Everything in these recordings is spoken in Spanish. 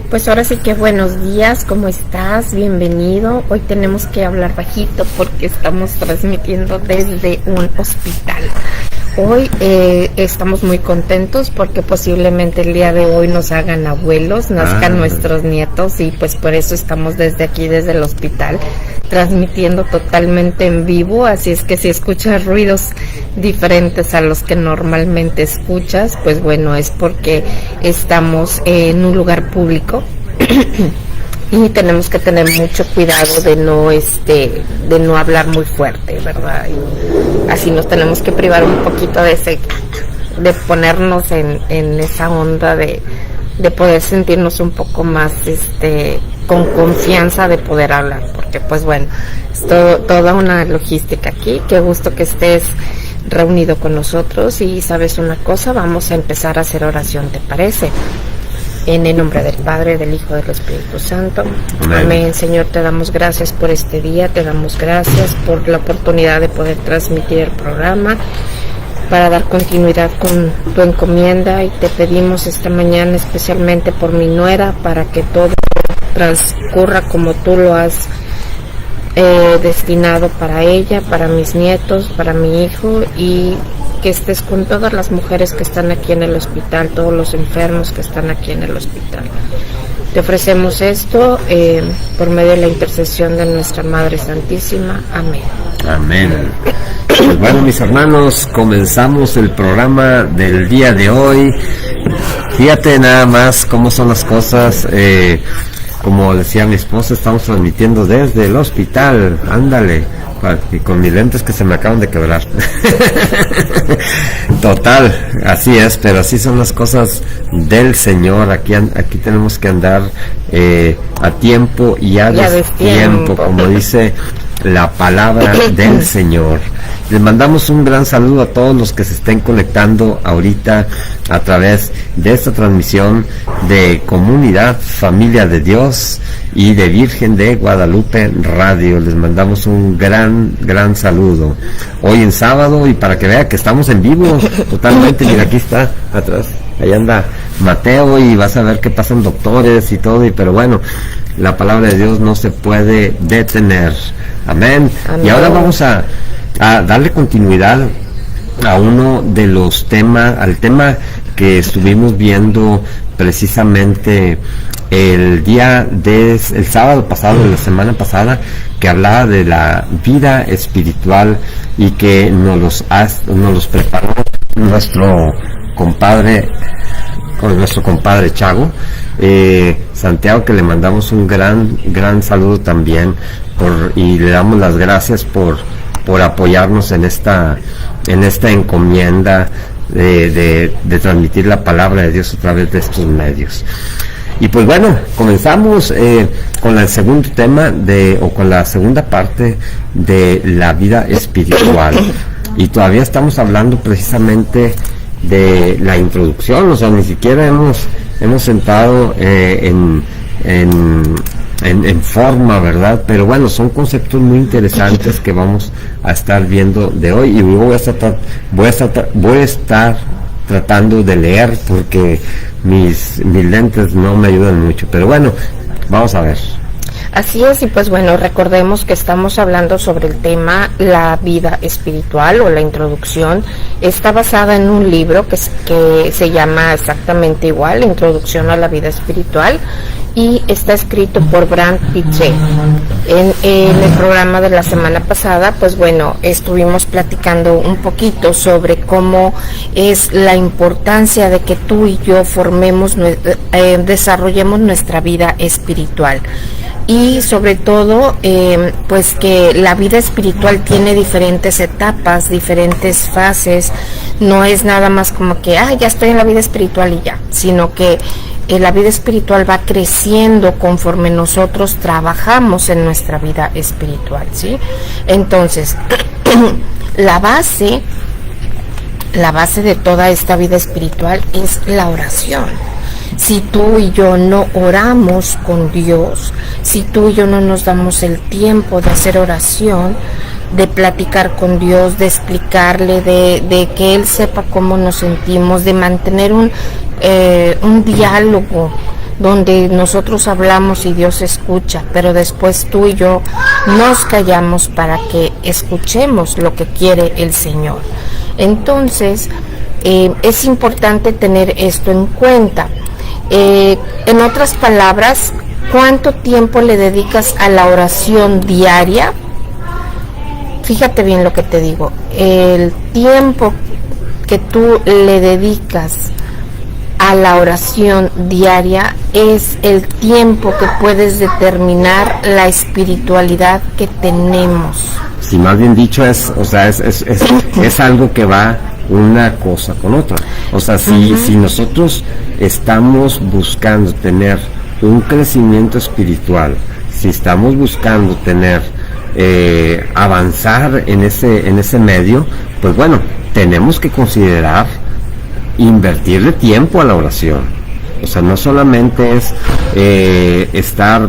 Pues ahora sí que buenos días, ¿cómo estás? Bienvenido. Hoy tenemos que hablar bajito porque estamos transmitiendo desde un hospital. Hoy estamos muy contentos porque posiblemente el día de hoy nos hagan abuelos, nazcan nuestros nietos y pues por eso estamos desde aquí, desde el hospital, transmitiendo totalmente en vivo. Así es que si escuchas ruidos diferentes a los que normalmente escuchas, pues bueno, es porque estamos en un lugar público y tenemos que tener mucho cuidado de no hablar muy fuerte, ¿verdad? Y así nos tenemos que privar un poquito de ponernos en esa onda de poder sentirnos un poco más con confianza de poder hablar, porque pues bueno, es toda una logística aquí. Qué gusto que estés reunido con nosotros y sabes una cosa, vamos a empezar a hacer oración, ¿te parece? En el nombre del Padre, del Hijo, del Espíritu Santo. Amén. Señor, te damos gracias por este día, te damos gracias por la oportunidad de poder transmitir el programa, para dar continuidad con tu encomienda, y te pedimos esta mañana especialmente por mi nuera, para que todo transcurra como tú lo has destinado para ella, para mis nietos, para mi hijo, y que estés con todas las mujeres que están aquí en el hospital, todos los enfermos que están aquí en el hospital. Te ofrecemos esto por medio de la intercesión de nuestra Madre Santísima. Amén. Amén. Pues bueno, mis hermanos, comenzamos el programa del día de hoy. Fíjate nada más cómo son las cosas. Como decía mi esposa, estamos transmitiendo desde el hospital. Ándale, y con mis lentes que se me acaban de quebrar. Total, así es, pero así son las cosas del Señor. Aquí tenemos que andar a tiempo y a destiempo, como dice la palabra del Señor. Les mandamos un gran saludo a todos los que se estén conectando ahorita a través de esta transmisión de Comunidad Familia de Dios y de Virgen de Guadalupe Radio. Les mandamos un gran saludo hoy en sábado, y para que vea que estamos en vivo totalmente. Mira, aquí está atrás, ahí anda Mateo, y vas a ver que pasan doctores y todo, pero bueno, la palabra de Dios no se puede detener. Amén. Y ahora vamos a darle continuidad a uno de los al tema que estuvimos viendo precisamente el sábado pasado, de la semana pasada, que hablaba de la vida espiritual, y que nos los preparó nuestro compadre Chago Santiago, que le mandamos un gran saludo también, y le damos las gracias por apoyarnos en esta encomienda de transmitir la palabra de Dios a través de estos medios. Y pues bueno, comenzamos con el segundo tema con la segunda parte de la vida espiritual, y todavía estamos hablando precisamente de la introducción. O sea, ni siquiera hemos sentado en forma, ¿verdad? Pero bueno, son conceptos muy interesantes que vamos a estar viendo de hoy, y voy a estar tratando de leer porque mis lentes no me ayudan mucho, pero bueno, vamos a ver. Así es, y pues bueno, recordemos que estamos hablando sobre el tema la vida espiritual, o la introducción. Está basada en un libro que se llama exactamente igual, Introducción a la vida espiritual, y está escrito por Brant Piché. En el programa de la semana pasada, pues bueno, estuvimos platicando un poquito sobre cómo es la importancia de que tú y yo desarrollemos nuestra vida espiritual. Y sobre todo, pues que la vida espiritual tiene diferentes etapas, diferentes fases. No es nada más como que, ya estoy en la vida espiritual y ya, sino que la vida espiritual va creciendo conforme nosotros trabajamos en nuestra vida espiritual, ¿sí? Entonces, la base de toda esta vida espiritual es la oración. Si tú y yo no oramos con Dios, si tú y yo no nos damos el tiempo de hacer oración, de platicar con Dios, de explicarle, de que Él sepa cómo nos sentimos, de mantener un diálogo donde nosotros hablamos y Dios escucha, pero después tú y yo nos callamos para que escuchemos lo que quiere el Señor. Entonces, es importante tener esto en cuenta. En otras palabras, ¿cuánto tiempo le dedicas a la oración diaria? Fíjate bien lo que te digo. El tiempo que tú le dedicas a la oración diaria es el tiempo que puedes determinar la espiritualidad que tenemos. Si más bien dicho es algo que va una cosa con otra. O sea, si nosotros estamos buscando tener un crecimiento espiritual, si estamos buscando tener avanzar en ese medio, pues bueno, tenemos que considerar invertirle tiempo a la oración. O sea, no solamente es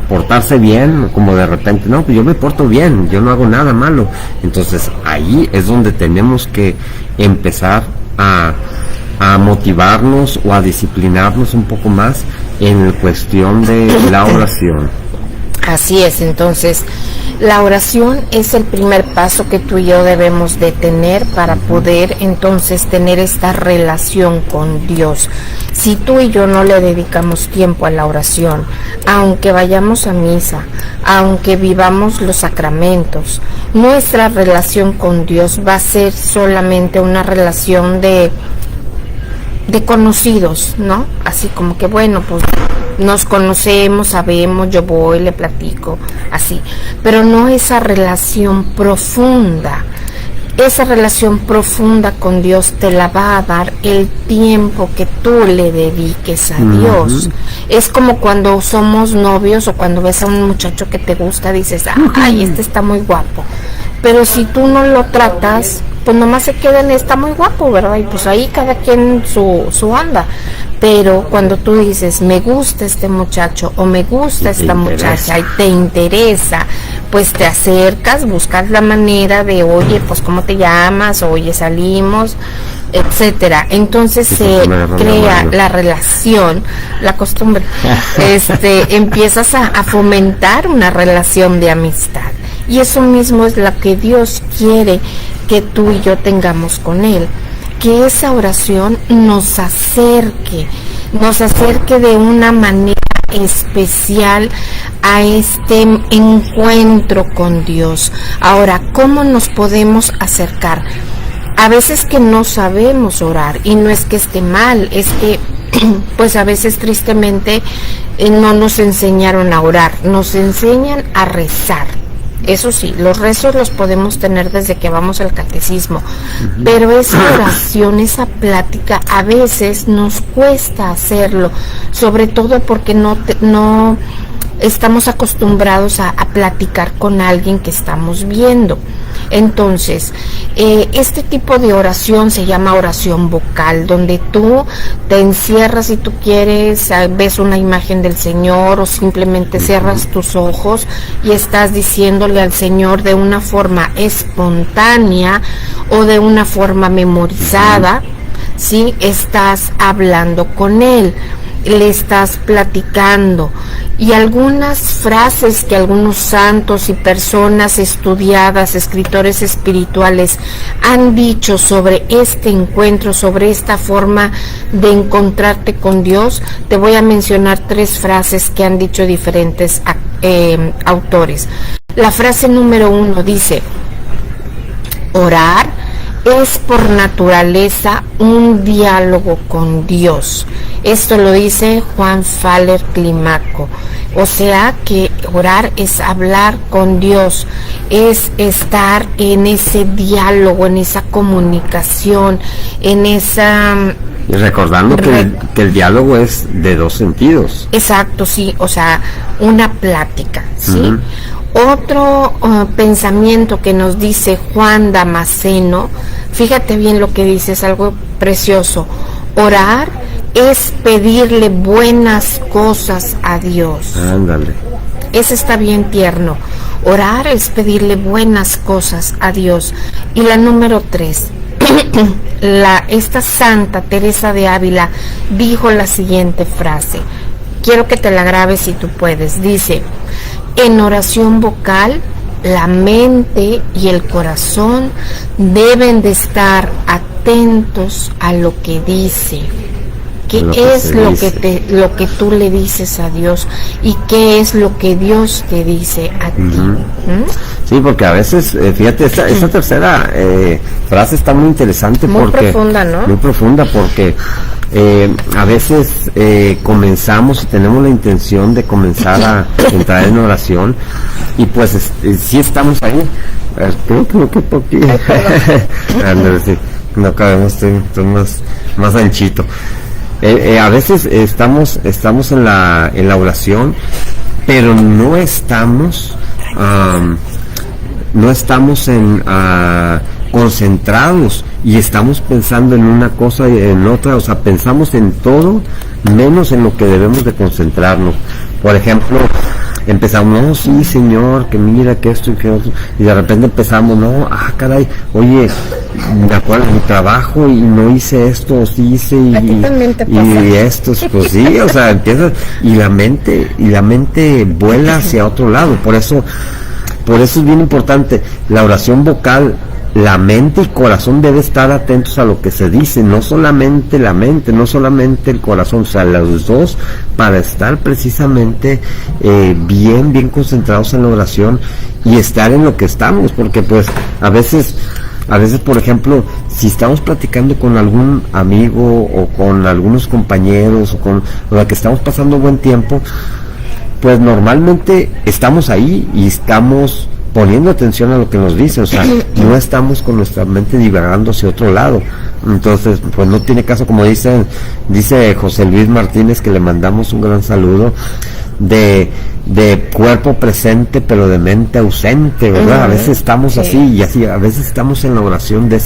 portarse bien, como de repente, no, pues yo me porto bien, yo no hago nada malo. Entonces ahí es donde tenemos que empezar a motivarnos o a disciplinarnos un poco más en cuestión de la oración. Así es. Entonces la oración es el primer paso que tú y yo debemos de tener para poder entonces tener esta relación con Dios. Si tú y yo no le dedicamos tiempo a la oración, aunque vayamos a misa, aunque vivamos los sacramentos, nuestra relación con Dios va a ser solamente una relación de conocidos, ¿no? Así como que bueno, pues nos conocemos, sabemos, yo voy, le platico, así, pero no esa relación profunda. Esa relación profunda con Dios te la va a dar el tiempo que tú le dediques a Dios. Es como cuando somos novios o cuando ves a un muchacho que te gusta, dices, ay, este está muy guapo. Pero si tú no lo tratas, pues nomás se queda en está muy guapo, ¿verdad? Y pues ahí cada quien su onda. Pero cuando tú dices, me gusta este muchacho o me gusta esta muchacha y te interesa, pues te acercas, buscas la manera de, oye, pues ¿cómo te llamas? Oye, salimos, etcétera. Entonces se crea la relación, la costumbre, empiezas a fomentar una relación de amistad. Y eso mismo es lo que Dios quiere que tú y yo tengamos con Él. Que esa oración nos acerque de una manera especial a este encuentro con Dios. Ahora, ¿cómo nos podemos acercar? A veces que no sabemos orar, y no es que esté mal, es que pues a veces tristemente no nos enseñaron a orar, nos enseñan a rezar. Eso sí, los rezos los podemos tener desde que vamos al catecismo, pero esa oración, esa plática, a veces nos cuesta hacerlo, sobre todo porque no estamos acostumbrados a platicar con alguien que estamos viendo. Entonces, este tipo de oración se llama oración vocal, donde tú te encierras si tú quieres, ves una imagen del Señor o simplemente cierras tus ojos y estás diciéndole al Señor de una forma espontánea o de una forma memorizada, ¿sí? Estás hablando con Él, le estás platicando, y algunas frases que algunos santos y personas estudiadas, escritores espirituales, han dicho sobre este encuentro, sobre esta forma de encontrarte con Dios. Te voy a mencionar 3 frases que han dicho diferentes autores. La frase número 1 dice: orar es por naturaleza un diálogo con Dios. Esto lo dice Juan Faller Climaco. O sea que orar es hablar con Dios, es estar en ese diálogo, en esa comunicación, en esa... Y recordando que el diálogo es de 2 sentidos. Exacto, sí, o sea, una plática, ¿sí? Otro pensamiento que nos dice Juan Damasceno, fíjate bien lo que dice, es algo precioso. Orar es pedirle buenas cosas a Dios. Ándale. Ese está bien tierno. Orar es pedirle buenas cosas a Dios. Y la número 3, esta Santa Teresa de Ávila dijo la siguiente frase: quiero que te la grabes si tú puedes. Dice, en oración vocal, la mente y el corazón deben de estar atentos a lo que dice. ¿Qué es lo que tú le dices a Dios? ¿Y qué es lo que Dios te dice a ti? Sí, porque a veces, fíjate, esta tercera frase está muy interesante. Muy profunda, ¿no? Muy profunda, porque a veces comenzamos y tenemos la intención de comenzar a entrar en oración, y pues sí estamos ahí. Creo que por aquí. Sí, no cabemos, estoy más anchito. A veces estamos en la oración, pero no estamos concentrados, y estamos pensando en una cosa y en otra. O sea, pensamos en todo menos en lo que debemos de concentrarnos. Por ejemplo, empezamos, no, sí, Señor, que mira, que esto y que otro, y de repente empezamos, no, caray, oye, me acuerdo de mi trabajo y no hice esto, sí hice, y esto, pues sí, o sea, empiezas, y la mente vuela hacia otro lado. Por eso es bien importante la oración vocal. La mente y corazón deben estar atentos a lo que se dice, no solamente la mente, no solamente el corazón, o sea, los dos, para estar precisamente bien concentrados en la oración y estar en lo que estamos, porque pues a veces, por ejemplo, si estamos platicando con algún amigo o con algunos compañeros o con la que estamos pasando buen tiempo, pues normalmente estamos ahí y estamos poniendo atención a lo que nos dice, o sea, no estamos con nuestra mente divagando hacia otro lado. Entonces, pues no tiene caso, como dice José Luis Martínez, que le mandamos un gran saludo, de cuerpo presente pero de mente ausente, ¿verdad? A veces estamos así, y así, a veces estamos en la oración de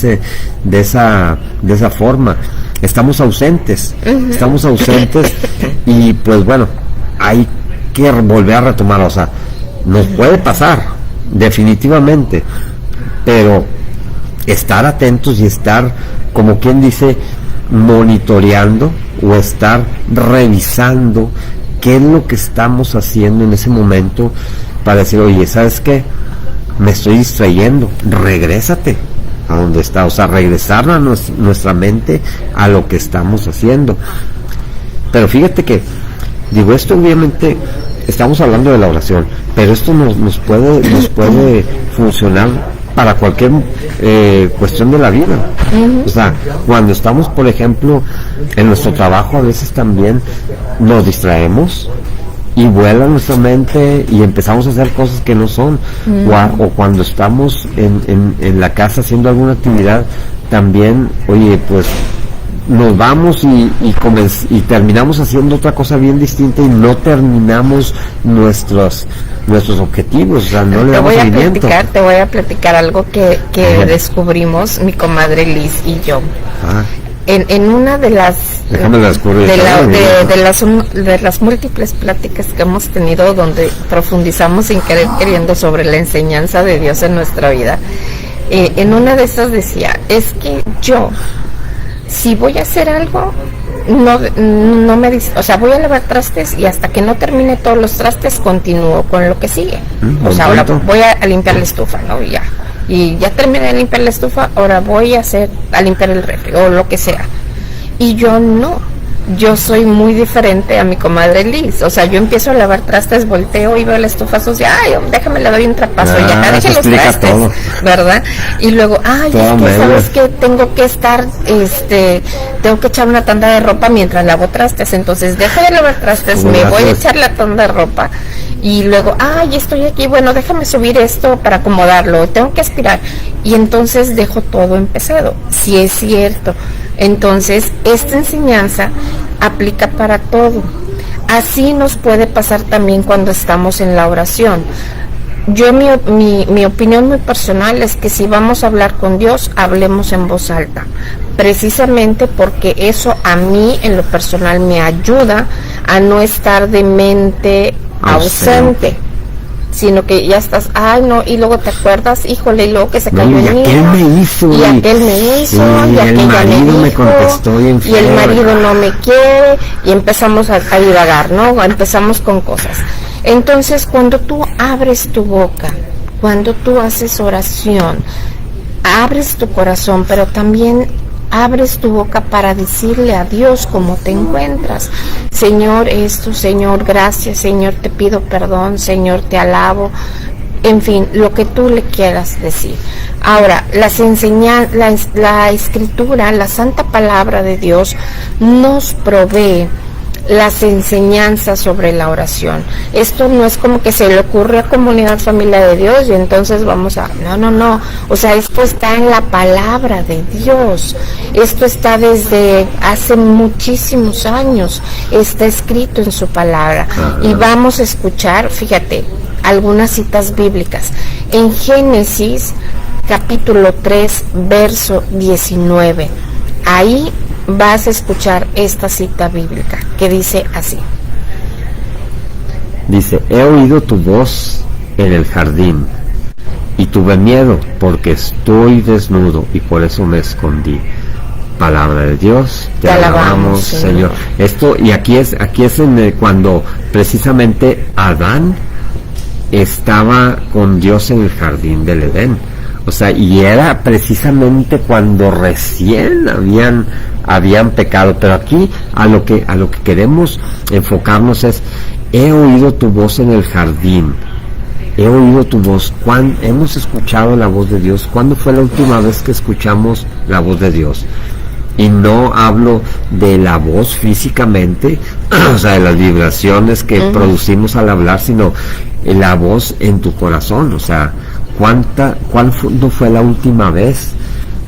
esa forma, estamos ausentes, y pues bueno, hay que volver a retomar, o sea, nos puede pasar definitivamente, pero estar atentos y estar, como quien dice, monitoreando o estar revisando qué es lo que estamos haciendo en ese momento, para decir, oye, ¿sabes qué? Me estoy distrayendo, regrésate a donde está, o sea, regresar a nuestra mente a lo que estamos haciendo. Pero fíjate que, digo, esto obviamente estamos hablando de la oración, pero esto nos puede funcionar para cualquier cuestión de la vida. O sea, cuando estamos, por ejemplo, en nuestro trabajo, a veces también nos distraemos y vuela nuestra mente y empezamos a hacer cosas que no son. O cuando estamos en la casa haciendo alguna actividad, también, oye, pues nos vamos y terminamos haciendo otra cosa bien distinta, y no terminamos nuestros objetivos, o sea, no le damos seguimiento. Te voy a platicar algo que descubrimos mi comadre Liz y yo. En una de las de las múltiples pláticas que hemos tenido, donde profundizamos sin querer queriendo sobre la enseñanza de Dios en nuestra vida, en una de esas decía, es que yo, si voy a hacer algo, no me dice, o sea, voy a lavar trastes y hasta que no termine todos los trastes continúo con lo que sigue. O sea, ahora voy a limpiar la estufa, ¿no? Y ya terminé de limpiar la estufa, ahora voy a limpiar el refri o lo que sea. Y yo no. Yo soy muy diferente a mi comadre Liz. O sea, yo empiezo a lavar trastes, volteo y veo la estufa sucia, déjame le doy un trapazo, ya dejé los trastes, todo, ¿verdad? Y luego, es que sabes que tengo que echar una tanda de ropa mientras lavo trastes, entonces dejo de lavar trastes, me voy a echar la tanda de ropa, y luego, estoy aquí, bueno, déjame subir esto para acomodarlo, tengo que aspirar, y entonces dejo todo empezado. Sí, es cierto. Entonces, esta enseñanza aplica para todo. Así nos puede pasar también cuando estamos en la oración. Yo, mi opinión muy personal es que si vamos a hablar con Dios, hablemos en voz alta, precisamente porque eso a mí en lo personal me ayuda a no estar de mente ausente. sino que ya estás, ay no, y luego te acuerdas, híjole, y luego que se cayó el niño, aquel me hizo, y aquel me hizo, y el marido me contestó y el marido no me quiere, y empezamos a divagar, ¿no? Empezamos con cosas. Entonces, cuando tú abres tu boca, cuando tú haces oración, abres tu corazón, pero también abres tu boca para decirle a Dios cómo te encuentras. Señor, esto, Señor, gracias, Señor, te pido perdón, Señor, te alabo. En fin, lo que tú le quieras decir. Ahora, la Escritura, la Santa Palabra de Dios, nos provee las enseñanzas sobre la oración. Esto no es como que se le ocurre a Comunidad Familia de Dios y entonces vamos a... No. O sea, esto está en la palabra de Dios. Esto está desde hace muchísimos años. Está escrito en su palabra. Y vamos a escuchar, fíjate, algunas citas bíblicas. En Génesis, capítulo 3, verso 19. Ahí vas a escuchar esta cita bíblica que dice así. Dice, he oído tu voz en el jardín y tuve miedo porque estoy desnudo y por eso me escondí. Palabra de Dios, te alabamos, Señor. Esto, y aquí es cuando precisamente Adán estaba con Dios en el jardín del Edén. O sea, y era precisamente cuando recién habían pecado. Pero aquí a lo que queremos enfocarnos es, he oído tu voz en el jardín. He oído tu voz. ¿Hemos escuchado la voz de Dios? ¿Cuándo fue la última vez que escuchamos la voz de Dios? Y no hablo de la voz físicamente, o sea, de las vibraciones que producimos al hablar, sino la voz en tu corazón. O sea, ¿cuándo fue la última vez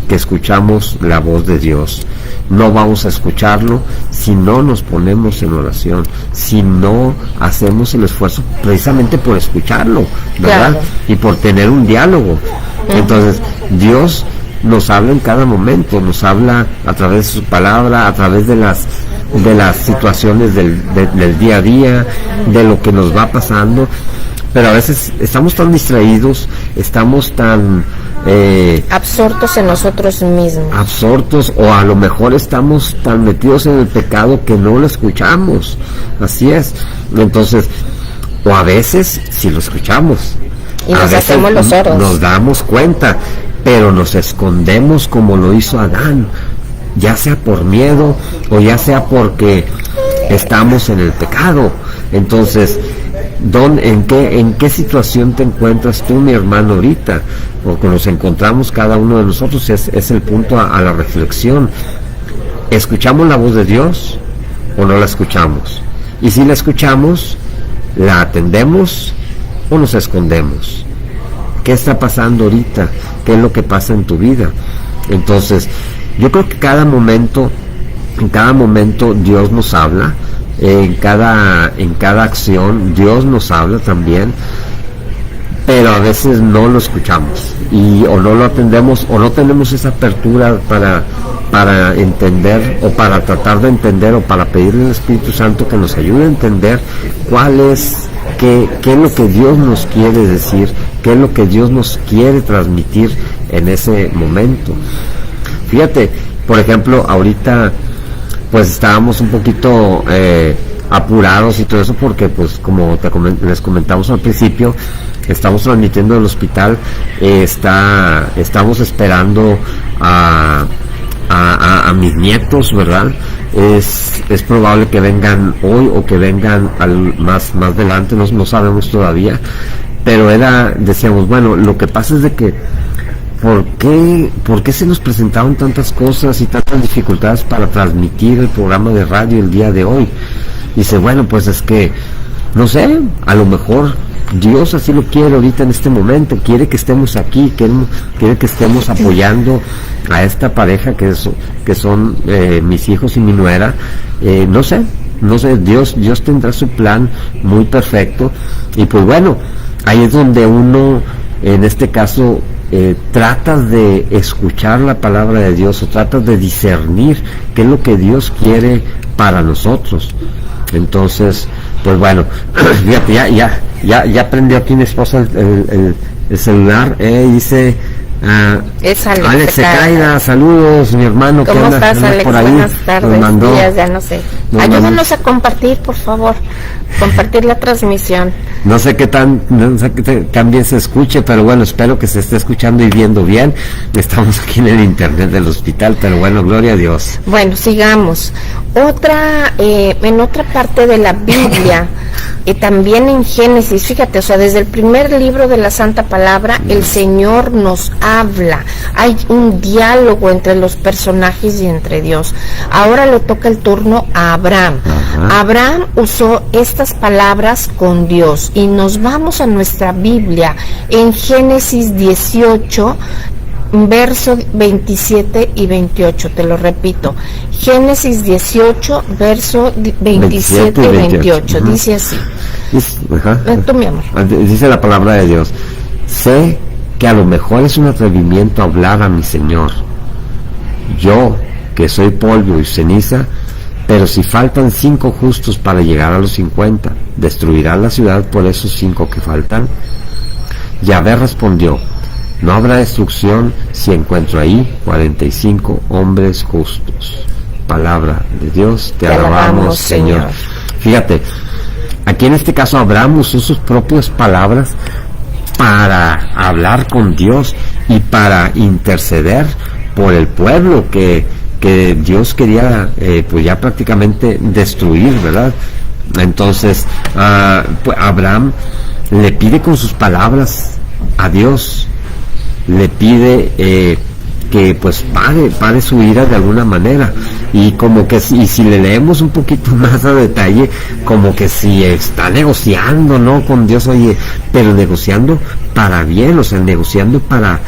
que escuchamos la voz de Dios? No vamos a escucharlo si no nos ponemos en oración, si no hacemos el esfuerzo precisamente por escucharlo, ¿verdad? Claro. Y por tener un diálogo. Entonces, Dios nos habla en cada momento, nos habla a través de su palabra, a través de las situaciones del día a día, de lo que nos va pasando. Pero a veces estamos tan distraídos, estamos tan... absortos en nosotros mismos. Absortos, o a lo mejor estamos tan metidos en el pecado que no lo escuchamos. Así es. Entonces, o a veces sí lo escuchamos. Y nos hacemos los sordos. Nos damos cuenta, pero nos escondemos como lo hizo Adán. Ya sea por miedo, o ya sea porque estamos en el pecado. Entonces... ¿En qué situación te encuentras tú, mi hermano, ahorita? Porque nos encontramos cada uno de nosotros, es el punto a la reflexión. ¿Escuchamos la voz de Dios o no la escuchamos? Y si la escuchamos, ¿la atendemos o nos escondemos? ¿Qué está pasando ahorita? ¿Qué es lo que pasa en tu vida? Entonces, yo creo que en cada momento Dios nos habla. En cada acción Dios nos habla también, pero a veces no lo escuchamos o no lo atendemos, o no tenemos esa apertura para entender, o para tratar de entender, o para pedirle al Espíritu Santo que nos ayude a entender qué es lo que Dios nos quiere decir, qué es lo que Dios nos quiere transmitir en ese momento. Fíjate, por ejemplo, ahorita pues estábamos un poquito apurados y todo eso, porque pues como les comentamos al principio, estamos transmitiendo del hospital, estamos esperando a mis nietos, ¿verdad? Es probable que vengan hoy o que vengan más adelante, no sabemos todavía, pero decíamos, bueno, lo que pasa es de que ¿por qué se nos presentaron tantas cosas y tantas dificultades para transmitir el programa de radio el día de hoy? Dice, bueno, pues es que, no sé, a lo mejor Dios así lo quiere ahorita en este momento, quiere que estemos aquí, quiere que estemos apoyando a esta pareja que son mis hijos y mi nuera. No sé, Dios tendrá su plan muy perfecto, y pues bueno, ahí es donde uno, en este caso, tratas de escuchar la palabra de Dios, o tratas de discernir qué es lo que Dios quiere para nosotros. Entonces, Pues bueno, fíjate, ya prendió aquí mi esposa el celular, dice es Alex Secaira, saludos, mi hermano. ¿Cómo estás, Alex? Por ahí, buenas tardes, días, ya no sé. Ayúdanos a compartir, por favor, compartir la transmisión. No sé qué tan bien se escuche, pero bueno, espero que se esté escuchando y viendo bien. Estamos aquí en el internet del hospital, pero bueno, gloria a Dios. Bueno, sigamos. En otra parte de la Biblia, también en Génesis, fíjate, o sea, desde el primer libro de la Santa Palabra, el Señor nos habla. Hay un diálogo entre los personajes y entre Dios. Ahora le toca el turno a Abraham. Ajá. Abraham usó estas palabras con Dios y nos vamos a nuestra Biblia en Génesis 18, verso 27 y 28, te lo repito, Génesis 18, verso 27 y 28, uh-huh. Dice así. Tú, mi amor. Dice la palabra de Dios: sé que a lo mejor es un atrevimiento hablar a mi Señor, yo que soy polvo y ceniza, pero si faltan 5 justos para llegar a los 50, ¿destruirá la ciudad por esos 5 que faltan? Yahvé respondió: no habrá destrucción si encuentro ahí 45 hombres justos. Palabra de Dios, te alabamos, Señor. Fíjate, aquí en este caso Abraham usó sus propias palabras para hablar con Dios y para interceder por el pueblo que Dios quería pues ya prácticamente destruir, ¿verdad? Entonces pues Abraham le pide con sus palabras a Dios, le pide que pues pare su ira de alguna manera, y como que si le leemos un poquito más a detalle, como que si está negociando, ¿no?, con Dios, oye, pero negociando para bien, o sea, negociando para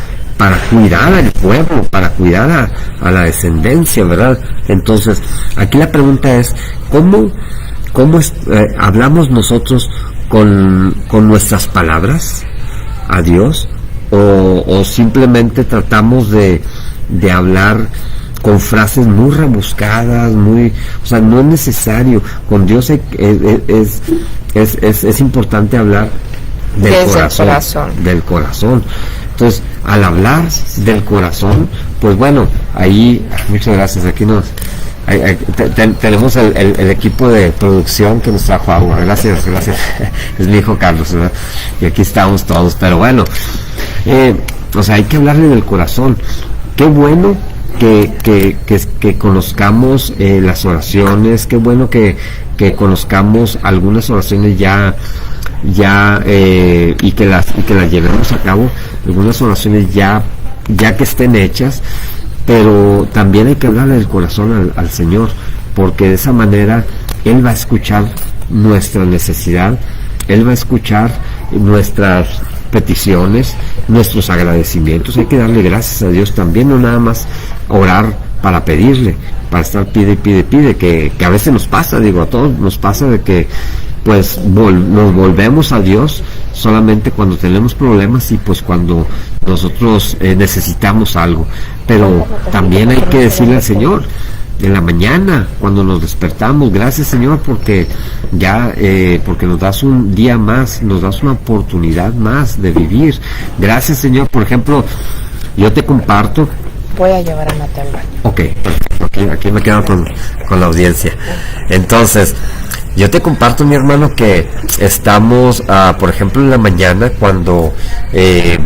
cuidar al pueblo, para cuidar a la descendencia, ¿verdad? Entonces, aquí la pregunta es, ¿cómo hablamos nosotros con nuestras palabras a Dios? O simplemente tratamos de hablar con frases muy rebuscadas, o sea, no es necesario. Con Dios es importante hablar del corazón. Entonces, al hablar del corazón, pues bueno, ahí, muchas gracias, aquí tenemos el equipo de producción que nos trajo agua, gracias, es mi hijo Carlos, ¿verdad? Y aquí estamos todos, pero bueno, o sea, hay que hablarle del corazón. Qué bueno que conozcamos las oraciones, qué bueno que conozcamos algunas oraciones ya y que las llevemos a cabo, algunas oraciones ya que estén hechas, pero también hay que hablarle del corazón al Señor, porque de esa manera Él va a escuchar nuestra necesidad, Él va a escuchar nuestras peticiones, nuestros agradecimientos. Hay que darle gracias a Dios también, no nada más orar para pedirle, para estar pide, que a veces nos pasa, a todos nos pasa de que pues nos volvemos a Dios solamente cuando tenemos problemas y pues cuando nosotros necesitamos algo, pero también hay que decirle al Señor en la mañana cuando nos despertamos: gracias, Señor, porque porque nos das un día más, nos das una oportunidad más de vivir. Gracias, Señor. Por ejemplo, yo te comparto. Voy a llevar a Mateo al baño. Ok, perfecto. Aquí me quedo con la audiencia. Entonces, yo te comparto, mi hermano, que estamos, por ejemplo, en la mañana cuando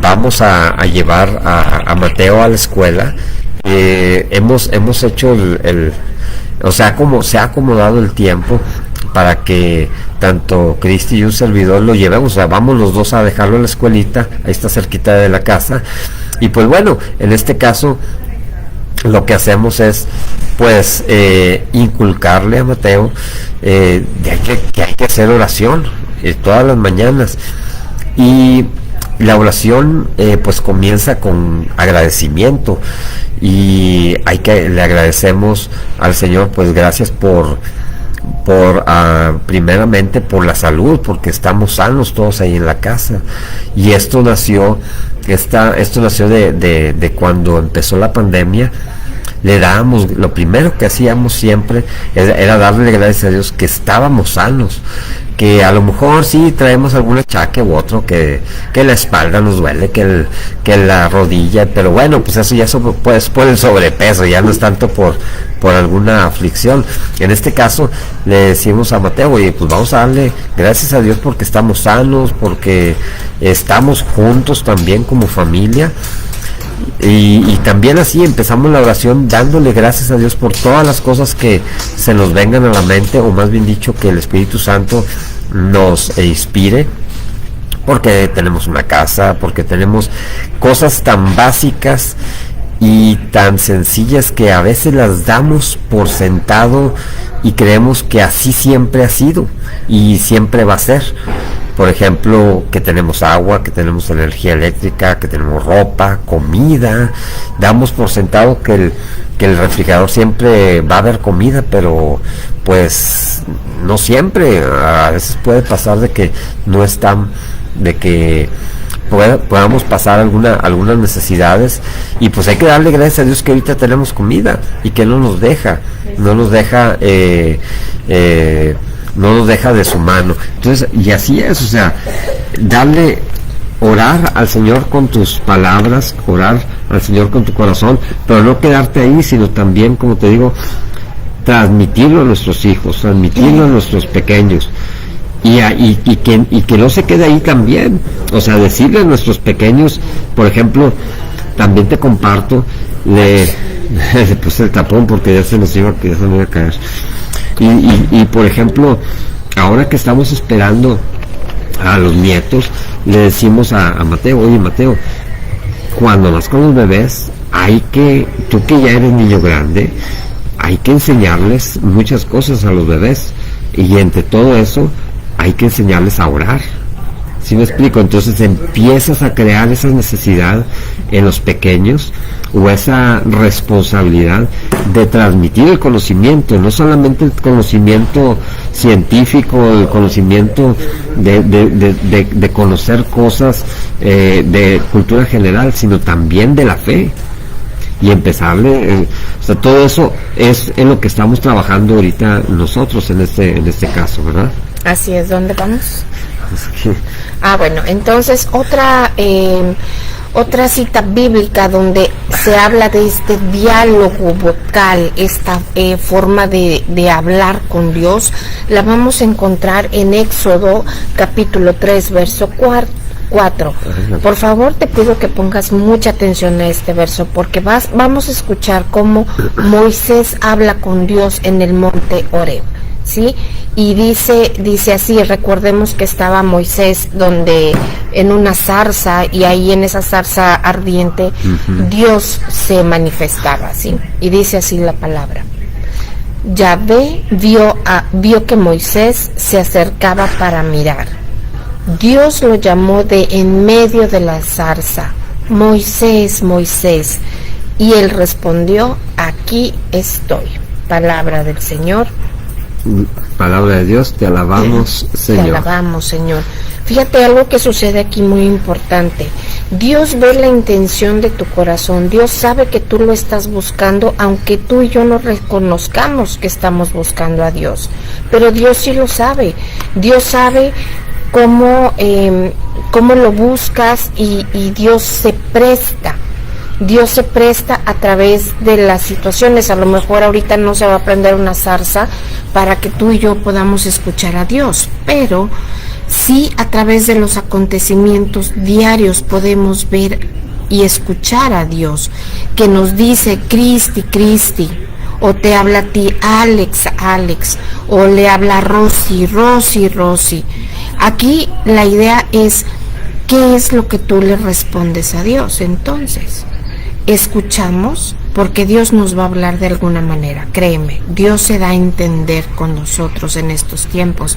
vamos a llevar a Mateo a la escuela, hemos hecho o sea, como se ha acomodado el tiempo para que tanto Cristi y un servidor lo llevemos, o sea, vamos los dos a dejarlo en la escuelita, ahí está cerquita de la casa, y pues bueno, en este caso lo que hacemos es pues inculcarle a Mateo de que hay que hacer oración todas las mañanas, y la oración pues comienza con agradecimiento, y le agradecemos al Señor, pues gracias por primeramente por la salud, porque estamos sanos todos ahí en la casa. Y esto nació de cuando empezó la pandemia. Lo primero que hacíamos siempre era darle gracias a Dios que estábamos sanos, que a lo mejor sí traemos algún achaque u otro, que la espalda nos duele, que la rodilla, pero bueno, pues eso ya pues por el sobrepeso, ya no es tanto por alguna aflicción. En este caso le decimos a Mateo, oye, pues vamos a darle gracias a Dios porque estamos sanos, porque estamos juntos también como familia. Y también así empezamos la oración dándole gracias a Dios por todas las cosas que se nos vengan a la mente, o más bien dicho, que el Espíritu Santo nos inspire, porque tenemos una casa, porque tenemos cosas tan básicas y tan sencillas que a veces las damos por sentado y creemos que así siempre ha sido y siempre va a ser. Por ejemplo, que tenemos agua, que tenemos energía eléctrica, que tenemos ropa, comida. Damos por sentado que el refrigerador siempre va a haber comida, pero pues no siempre. A veces puede pasar de que no están, de que podamos pasar algunas necesidades, y pues hay que darle gracias a Dios que ahorita tenemos comida y que no nos deja de su mano. Entonces, y así es, o sea, orar al Señor con tus palabras, orar al Señor con tu corazón, pero no quedarte ahí, sino también, como te digo, transmitirlo a nuestros hijos, transmitirlo a nuestros pequeños. Y que no se quede ahí también, o sea, decirle a nuestros pequeños, por ejemplo, también te comparto, le puse el tapón porque ya se me iba a caer. Y por ejemplo, ahora que estamos esperando a los nietos, le decimos a Mateo, oye Mateo, cuando nazcan los bebés, tú que ya eres niño grande, hay que enseñarles muchas cosas a los bebés, y entre todo eso hay que enseñarles a orar. ¿Sí me explico? Entonces empiezas a crear esa necesidad en los pequeños, o esa responsabilidad de transmitir el conocimiento, no solamente el conocimiento científico, el conocimiento de conocer cosas de cultura general, sino también de la fe. Y empezarle, o sea, todo eso es en lo que estamos trabajando ahorita nosotros en este caso, ¿verdad? Así es. ¿Dónde vamos? Bueno, entonces otra cita bíblica donde se habla de este diálogo vocal, esta forma de hablar con Dios, la vamos a encontrar en Éxodo capítulo 3, verso 4. Por favor, te pido que pongas mucha atención a este verso, porque vamos a escuchar cómo Moisés habla con Dios en el monte Horeb, ¿sí? Y dice así, recordemos que estaba Moisés en una zarza, y ahí en esa zarza ardiente Dios se manifestaba, ¿sí? Y dice así la palabra: Yahvé vio que Moisés se acercaba para mirar. Dios lo llamó de en medio de la zarza: Moisés, Moisés. Y él respondió: aquí estoy. Palabra del Señor. Palabra de Dios, te alabamos, Señor. Te alabamos, Señor. Fíjate algo que sucede aquí muy importante. Dios ve la intención de tu corazón. Dios sabe que tú lo estás buscando, aunque tú y yo no reconozcamos que estamos buscando a Dios. Pero Dios sí lo sabe. Dios sabe cómo lo buscas, y Dios se presta. Dios se presta a través de las situaciones. A lo mejor ahorita no se va a prender una zarza para que tú y yo podamos escuchar a Dios, pero sí a través de los acontecimientos diarios podemos ver y escuchar a Dios, que nos dice: Cristi, Cristi, o te habla a ti: Alex, Alex, o le habla a Rosy, Rosy, Rosy. Aquí la idea es: ¿qué es lo que tú le respondes a Dios? Entonces, escuchamos, porque Dios nos va a hablar de alguna manera. Créeme, Dios se da a entender con nosotros en estos tiempos,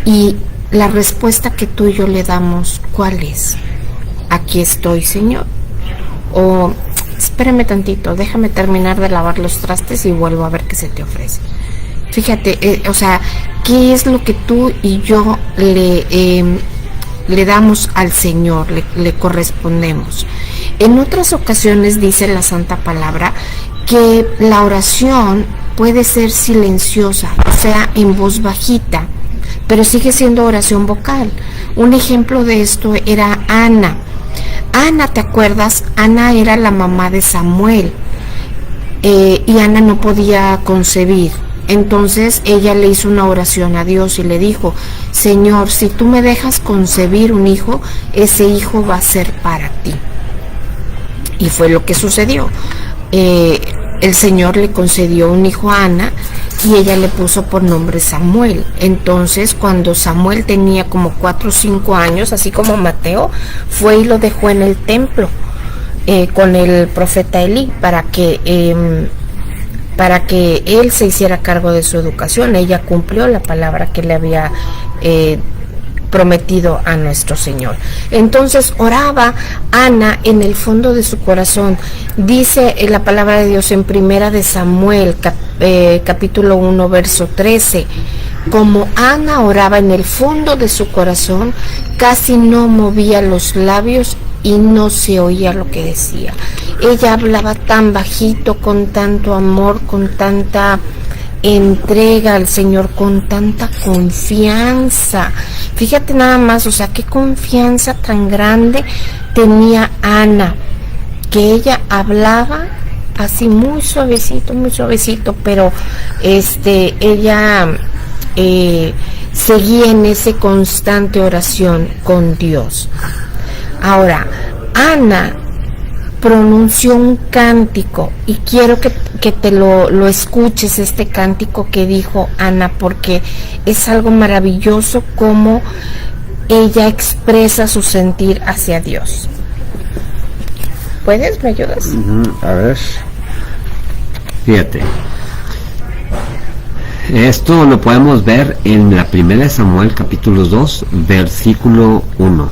y la respuesta que tú y yo le damos, ¿cuál es? Aquí estoy, Señor. O espérame tantito, déjame terminar de lavar los trastes y vuelvo a ver qué se te ofrece. Fíjate, o sea, ¿qué es lo que tú y yo le damos al Señor, le correspondemos? En otras ocasiones dice la Santa Palabra que la oración puede ser silenciosa, o sea, en voz bajita. pero sigue siendo oración vocal. Un ejemplo de esto era Ana. Ana, ¿te acuerdas? Ana era la mamá de Samuel, y Ana no podía concebir. Entonces ella le hizo una oración a Dios y le dijo: Señor, si tú me dejas concebir un hijo, ese hijo va a ser para ti. Y fue lo que sucedió. El Señor le concedió un hijo a Ana y ella le puso por nombre Samuel. Entonces, cuando Samuel tenía como 4 o 5 años, así como Mateo, fue y lo dejó en el templo con el profeta Elí para que él se hiciera cargo de su educación. Ella cumplió la palabra que le había prometido a nuestro Señor. Entonces oraba Ana en el fondo de su corazón. Dice la palabra de Dios en Primera de Samuel, capítulo 1, verso 13. Como Ana oraba en el fondo de su corazón, casi no movía los labios y no se oía lo que decía. Ella hablaba tan bajito, con tanto amor, con tanta entrega al Señor, con tanta confianza. Fíjate nada más, o sea, qué confianza tan grande tenía Ana, que ella hablaba así muy suavecito, pero ella seguía en ese constante oración con Dios. Ahora, Ana pronunció un cántico y quiero que te lo escuches, este cántico que dijo Ana, porque es algo maravilloso como ella expresa su sentir hacia Dios. ¿Puedes? ¿Me ayudas? A ver, fíjate, esto lo podemos ver en la Primera de Samuel capítulo 2 versículo 1,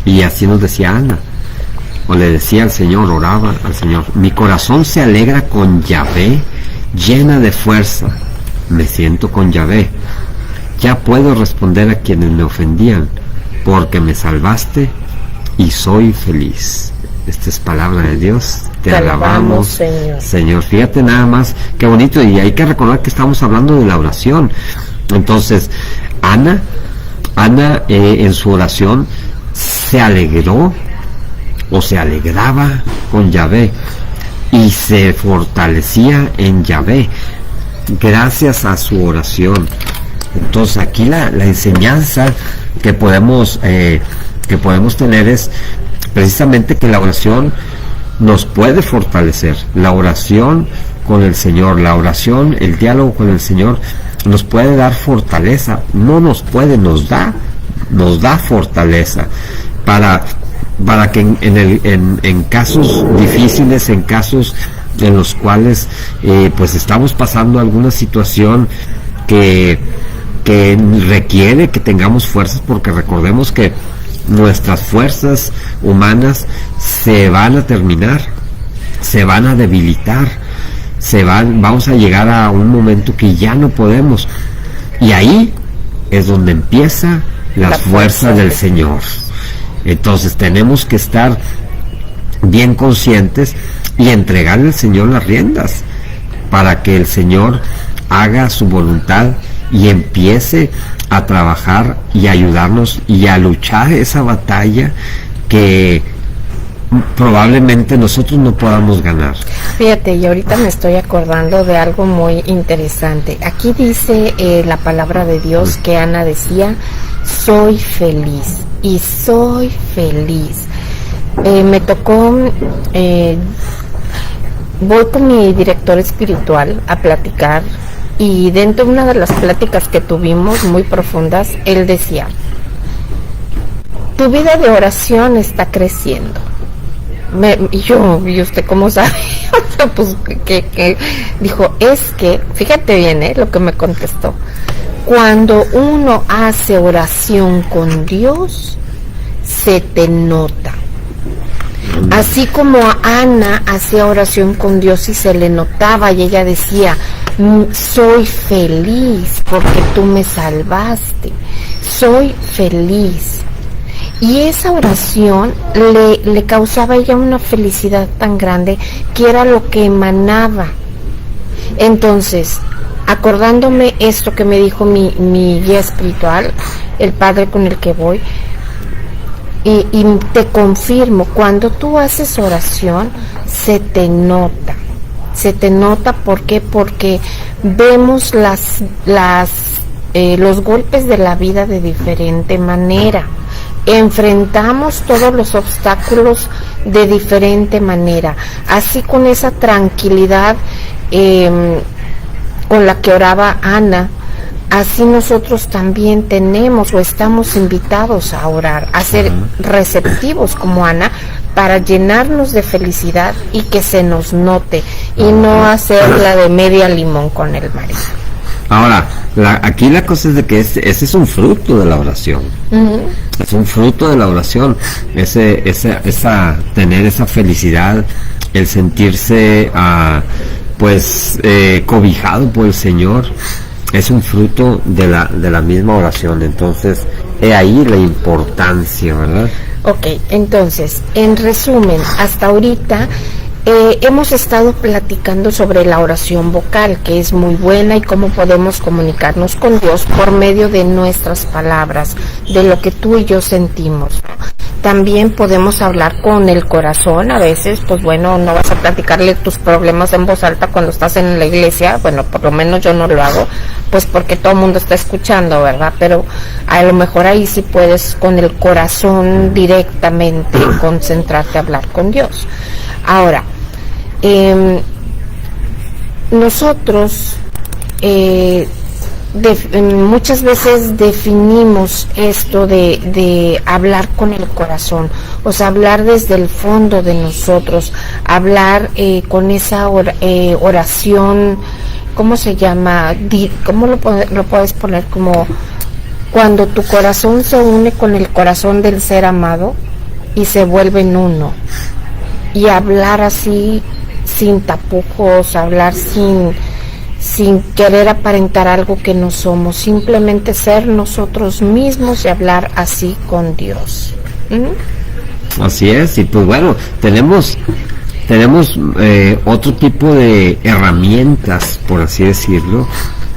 y así nos decía Ana, o le decía al Señor, oraba al Señor: mi corazón se alegra con Yahvé, llena de fuerza, me siento con Yahvé, ya puedo responder a quienes me ofendían, porque me salvaste y soy feliz. Esta es palabra de Dios. Te alabamos, Señor. Fíjate nada más, qué bonito, y hay que recordar que estamos hablando de la oración. Entonces, Ana en su oración se alegró, o se alegraba con Yahvé, y se fortalecía en Yahvé gracias a su oración. Entonces aquí la enseñanza que podemos tener es precisamente que la oración nos puede fortalecer. La oración con el Señor, la oración, el diálogo con el Señor nos puede dar fortaleza. No nos puede, nos da fortaleza para que en casos difíciles, en casos en los cuales pues estamos pasando alguna situación que requiere que tengamos fuerzas, porque recordemos que nuestras fuerzas humanas se van a terminar, se van a debilitar, vamos a llegar a un momento que ya no podemos, y ahí es donde empieza la fuerza del Señor. Entonces tenemos que estar bien conscientes y entregarle al Señor las riendas para que el Señor haga su voluntad y empiece a trabajar y ayudarnos y a luchar esa batalla que probablemente nosotros no podamos ganar. Fíjate, y ahorita me estoy acordando de algo muy interesante. Aquí dice la palabra de Dios que Ana decía: soy feliz, y soy feliz. Me tocó, voy con mi director espiritual a platicar, y dentro de una de las pláticas que tuvimos muy profundas, él decía: tu vida de oración está creciendo. ¿Y usted cómo sabe? Pues que dijo, es que, fíjate bien, lo que me contestó: cuando uno hace oración con Dios, se te nota. Así como Ana hacía oración con Dios y se le notaba, y ella decía: soy feliz porque tú me salvaste, soy feliz. Y esa oración le causaba a ella una felicidad tan grande que era lo que emanaba. Entonces, acordándome esto que me dijo mi guía espiritual, el padre con el que voy, y te confirmo, cuando tú haces oración, se te nota, ¿por qué? Porque vemos los golpes de la vida de diferente manera, enfrentamos todos los obstáculos de diferente manera, así con esa tranquilidad con la que oraba Ana, así nosotros también tenemos o estamos invitados a orar, a ser receptivos como Ana, para llenarnos de felicidad y que se nos note, y no hacer la de media limón con el marido. Ahora, aquí la cosa es de que ese es un fruto de la oración. Es un fruto de la oración, tener esa felicidad, el sentirse cobijado por el Señor, es un fruto de la misma oración. Entonces, he ahí la importancia, ¿verdad? Ok, entonces, en resumen, hasta ahorita hemos estado platicando sobre la oración vocal, que es muy buena, y cómo podemos comunicarnos con Dios por medio de nuestras palabras, de lo que tú y yo sentimos. También podemos hablar con el corazón. A veces, pues bueno, no vas a platicarle tus problemas en voz alta cuando estás en la iglesia. Bueno, por lo menos yo no lo hago, pues porque todo el mundo está escuchando, ¿verdad? Pero a lo mejor ahí sí puedes con el corazón directamente concentrarte a hablar con Dios. Ahora, nosotros muchas veces definimos esto de hablar con el corazón, o sea, hablar desde el fondo de nosotros, hablar con esa oración, ¿cómo se llama? ¿Cómo lo puedes poner? Como cuando tu corazón se une con el corazón del ser amado y se vuelven uno, y hablar así sin tapujos, hablar sin querer aparentar algo que no somos, simplemente ser nosotros mismos y hablar así con Dios. Así es. Y pues bueno, tenemos otro tipo de herramientas, por así decirlo,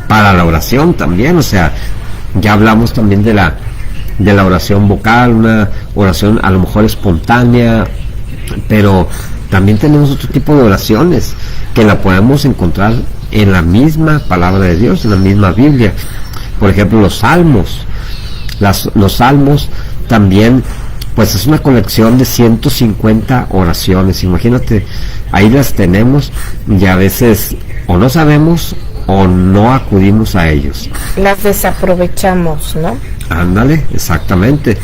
para la oración también. O sea, ya hablamos también de la oración vocal, una oración a lo mejor espontánea, pero también tenemos otro tipo de oraciones que la podemos encontrar en la misma palabra de Dios, en la misma Biblia. Por ejemplo, los salmos. Los salmos también, pues es una colección de 150 oraciones. Imagínate, ahí las tenemos y a veces o no sabemos o no acudimos a ellos. Las desaprovechamos, ¿no? Ándale, exactamente.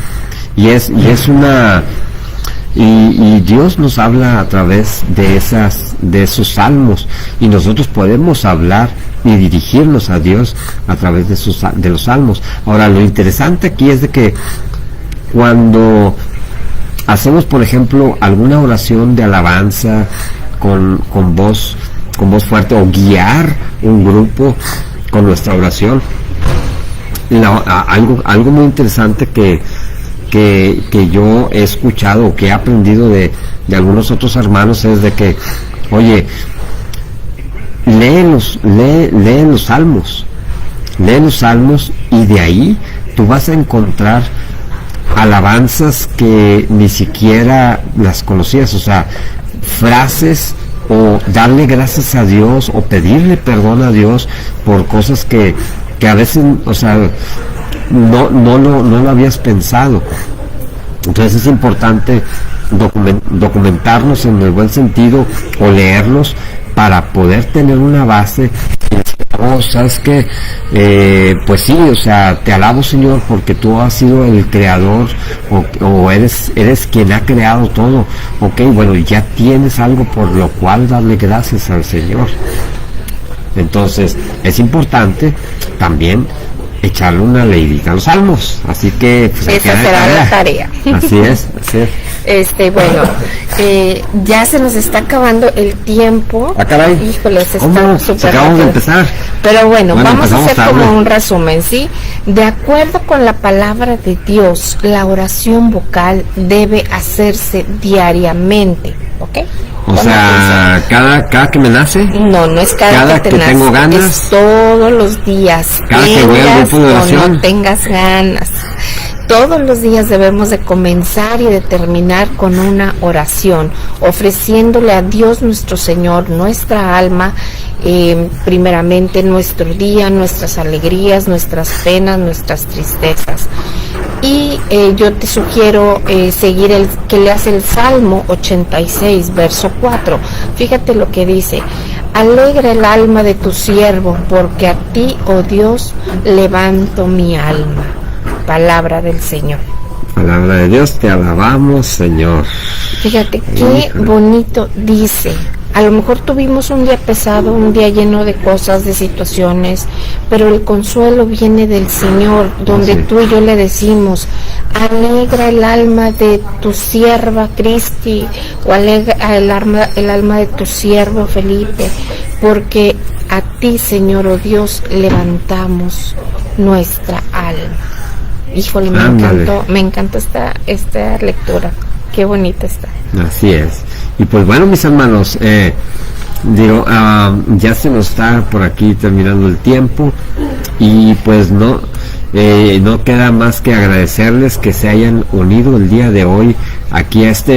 Y Dios nos habla a través de esos salmos, y nosotros podemos hablar y dirigirnos a Dios a través de los salmos. Ahora, lo interesante aquí es de que cuando hacemos, por ejemplo, alguna oración de alabanza con voz fuerte, o guiar un grupo con nuestra oración, algo muy interesante que yo he escuchado o que he aprendido de algunos otros hermanos es de que, oye, lee los salmos, y de ahí tú vas a encontrar alabanzas que ni siquiera las conocías, o sea, frases, o darle gracias a Dios, o pedirle perdón a Dios por cosas que a veces, o sea, no lo habías pensado. Entonces es importante documentarnos en el buen sentido, o leerlos, para poder tener una base. ¿Sabes qué? Pues sí, o sea, te alabo, Señor, porque tú has sido el creador, o eres quien ha creado todo. Ok, bueno, ya tienes algo por lo cual darle gracias al Señor. Entonces es importante también echarle una leidita a los salmos, así que pues, esa será la tarea. Así es. Bueno, ya se nos está acabando el tiempo. Caray. Híjole, acabamos de empezar. Pero bueno, vamos a hacer como un resumen, ¿sí? De acuerdo con la palabra de Dios, la oración vocal debe hacerse diariamente, ¿ok? O sea, cada que me nace. No es cada que tengo ganas. Es todos los días. Cada que voy al grupo de oración. No tengas ganas. Todos los días debemos de comenzar y de terminar con una oración, ofreciéndole a Dios nuestro Señor, nuestra alma, primeramente nuestro día, nuestras alegrías, nuestras penas, nuestras tristezas. Y yo te sugiero seguir que leas el Salmo 86, verso 4. Fíjate lo que dice: alegra el alma de tu siervo, porque a ti, oh Dios, levanto mi alma. Palabra del Señor. Palabra de Dios, te alabamos, Señor. Fíjate qué bonito dice. A lo mejor tuvimos un día pesado, un día lleno de cosas, de situaciones, pero el consuelo viene del Señor, donde tú y yo le decimos: alegra el alma de tu sierva Cristi, o alegra el alma de tu siervo Felipe, porque a ti, Señor, oh Dios, levantamos nuestra alma. Híjole, me encantó esta lectura. Qué bonita está. Así es. Y pues bueno, mis hermanos, ya se nos está por aquí terminando el tiempo, y pues no queda más que agradecerles que se hayan unido el día de hoy aquí a esta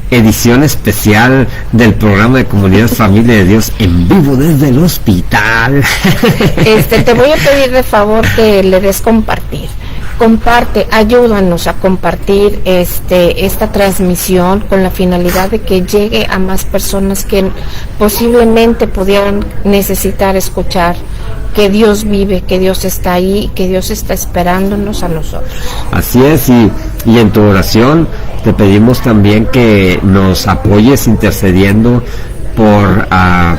edición especial del programa de Comunidad Familia de Dios en vivo desde el hospital. Te voy a pedir de favor que le des compartir. Comparte, ayúdanos a compartir esta transmisión con la finalidad de que llegue a más personas que posiblemente pudieran necesitar escuchar que Dios vive, que Dios está ahí, que Dios está esperándonos a nosotros. Así es, y en tu oración te pedimos también que nos apoyes intercediendo por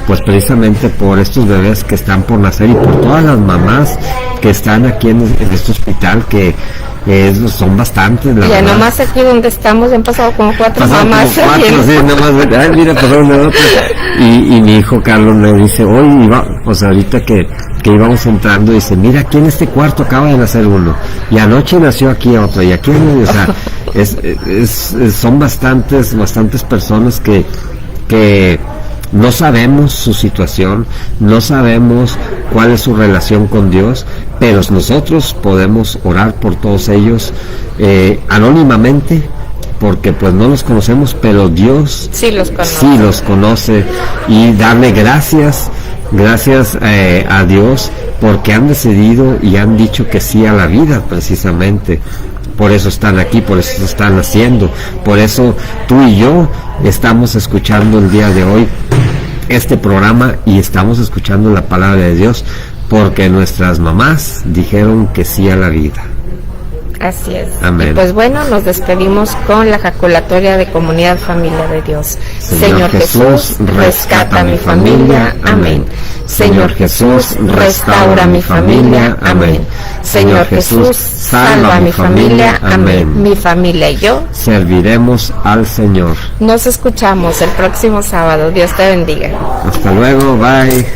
pues precisamente por estos bebés que están por nacer, y por todas las mamás que están aquí en este hospital, que son bastantes, la verdad. Nomás aquí donde estamos han pasado como cuatro mamás. Mira, pasaron de otro. Y mi hijo Carlos me dice, hoy ahorita que íbamos entrando, dice, mira, aquí en este cuarto acaba de nacer uno, y anoche nació aquí otro, y aquí, o sea, son bastantes personas que no sabemos su situación, no sabemos cuál es su relación con Dios, pero nosotros podemos orar por todos ellos anónimamente, porque pues no los conocemos, pero Dios sí los conoce, y darle gracias a Dios, porque han decidido y han dicho que sí a la vida, precisamente. Por eso están aquí, por eso están haciendo, por eso tú y yo estamos escuchando el día de hoy este programa, y estamos escuchando la palabra de Dios, porque nuestras mamás dijeron que sí a la vida. Así es. Amén. Y pues bueno, nos despedimos con la jaculatoria de Comunidad Familia de Dios. Señor Jesús, rescata mi familia. Amén. Señor Jesús, restaura mi familia. Amén. Señor Jesús, salva mi familia. Amén. Mi familia y yo serviremos al Señor. Nos escuchamos el próximo sábado. Dios te bendiga. Hasta luego. Bye.